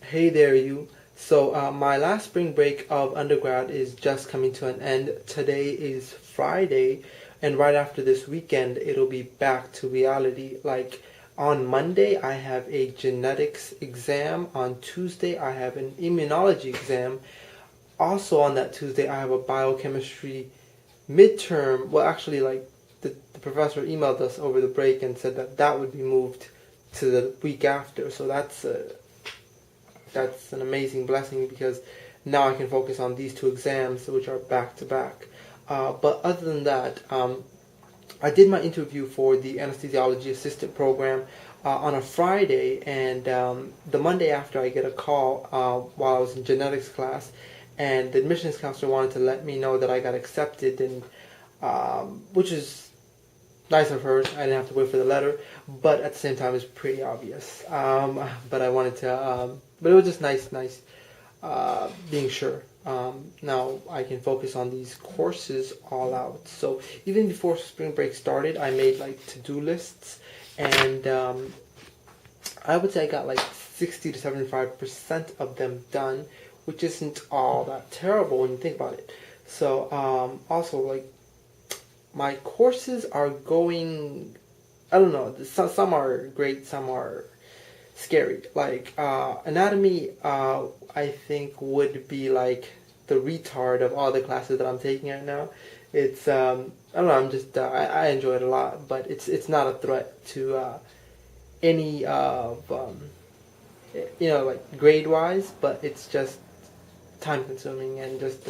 Hey there, you. My last spring break of undergrad is just coming to an end. Today is Friday, and right after this weekend, it'll be back to reality. Like on Monday, I have a genetics exam. On Tuesday, I have an immunology exam. Also, on that Tuesday, I have a biochemistry midterm. Well, actually, like the professor emailed us over the break and said that that would be moved to the week after. So that's an amazing blessing because now I can focus on these two exams, which are back to back. But other than that, I did my interview for the anesthesiology assistant program on a Friday, and the Monday after, I get a call while I was in genetics class, and the admissions counselor wanted to let me know that I got accepted, and which is nice of her. I didn't have to wait for the letter, but at the same time, it's pretty obvious. But I wanted to, but it was just nice being sure. Now I can focus on these courses all out. So even before spring break started, I made like to-do lists, and I would say I got like 60 to 75% of them done, which isn't all that terrible when you think about it. So also like my courses are going, I don't know, some are great, some are scary. Like anatomy, I think would be like the retard of all the classes that I'm taking right now. It's I don't know, I enjoy it a lot, but it's not a threat to any of like grade wise, but it's just time consuming and just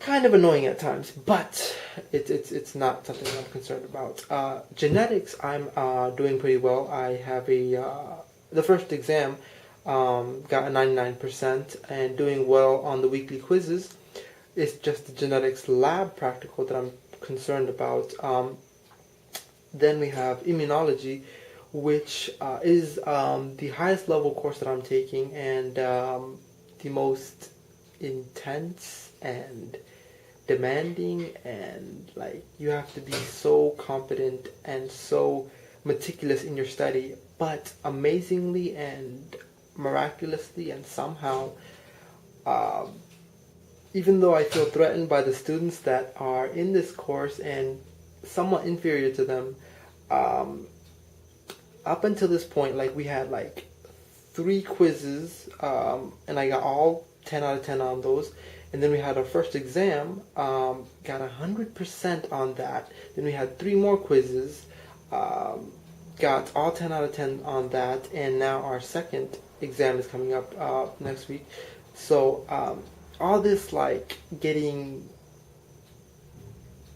kind of annoying at times, but it's not something I'm concerned about. Genetics, I'm doing pretty well. I have the first exam got a 99% and doing well on the weekly quizzes. It's just the genetics lab practical that I'm concerned about. Then we have immunology, which is the highest level course that I'm taking, and the most intense and demanding, and like you have to be so competent and so meticulous in your study, but amazingly and miraculously and somehow, even though I feel threatened by the students that are in this course and somewhat inferior to them, up until this point, like we had like 3 quizzes, and I got all 10 out of 10 on those. And then we had our first exam, got 100% on that. Then we had 3 more quizzes, got all 10 out of 10 on that. And now our second exam is coming up next week. So all this like getting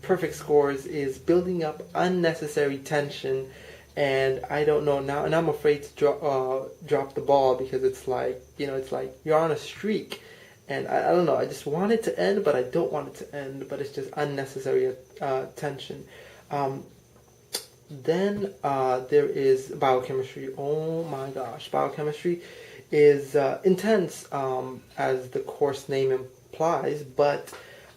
perfect scores is building up unnecessary tension. And I don't know now, and I'm afraid to drop the ball because it's like, it's like you're on a streak. And I don't know, I just want it to end, but I don't want it to end, but it's just unnecessary tension. Then there is biochemistry. Oh my gosh, biochemistry is intense, as the course name implies, but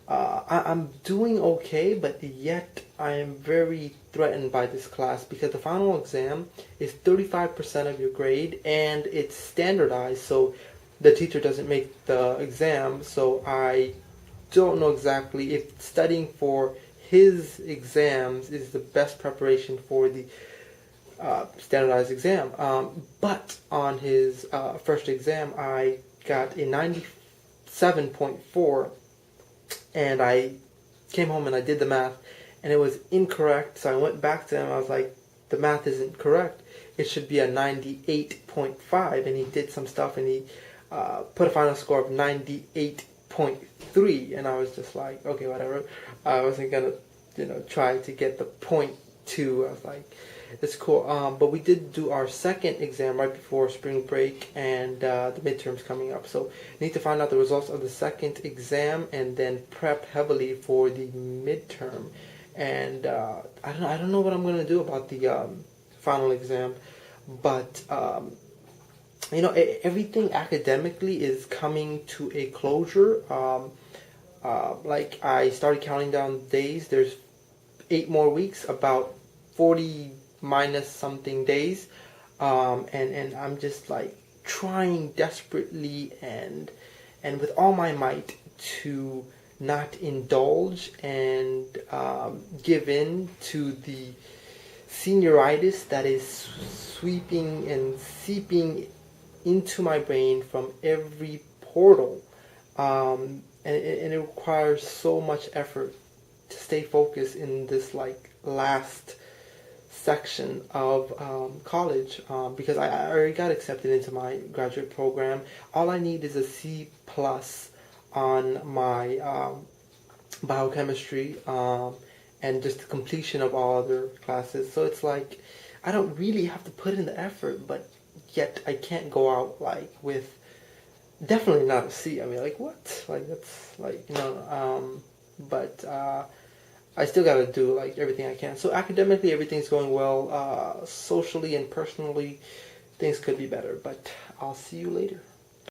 I'm doing okay, but yet I am very threatened by this class because the final exam is 35% of your grade, and it's standardized, so the teacher doesn't make the exam, so I don't know exactly if studying for his exams is the best preparation for the standardized exam. But on his first exam, I got a 97.4, and I came home and I did the math, and it was incorrect, so I went back to him. I was like, the math isn't correct. It should be a 98.5, and he did some stuff, and he put a final score of 98.3, and I was just like, okay, whatever. I wasn't gonna, try to get the 0.2. I was like, it's cool. But we did do our second exam right before spring break, and the midterms coming up. So need to find out the results of the second exam and then prep heavily for the midterm. And I don't know what I'm gonna do about the final exam, but everything academically is coming to a closure. Like I started counting down days. There's 8 more weeks, about 40 minus something days, and I'm just like trying desperately and with all my might to not indulge and give in to the senioritis that is sweeping and seeping into my brain from every portal. And it requires so much effort to stay focused in this like last section of college, because I already got accepted into my graduate program. All I need is a C plus on my biochemistry, and just the completion of all other classes. So it's like I don't really have to put in the effort, but yet I can't go out like with definitely not a C. I mean, like what? Like that's like but I still gotta do like everything I can. So academically, everything's going well. Socially and personally, things could be better. But I'll see you later.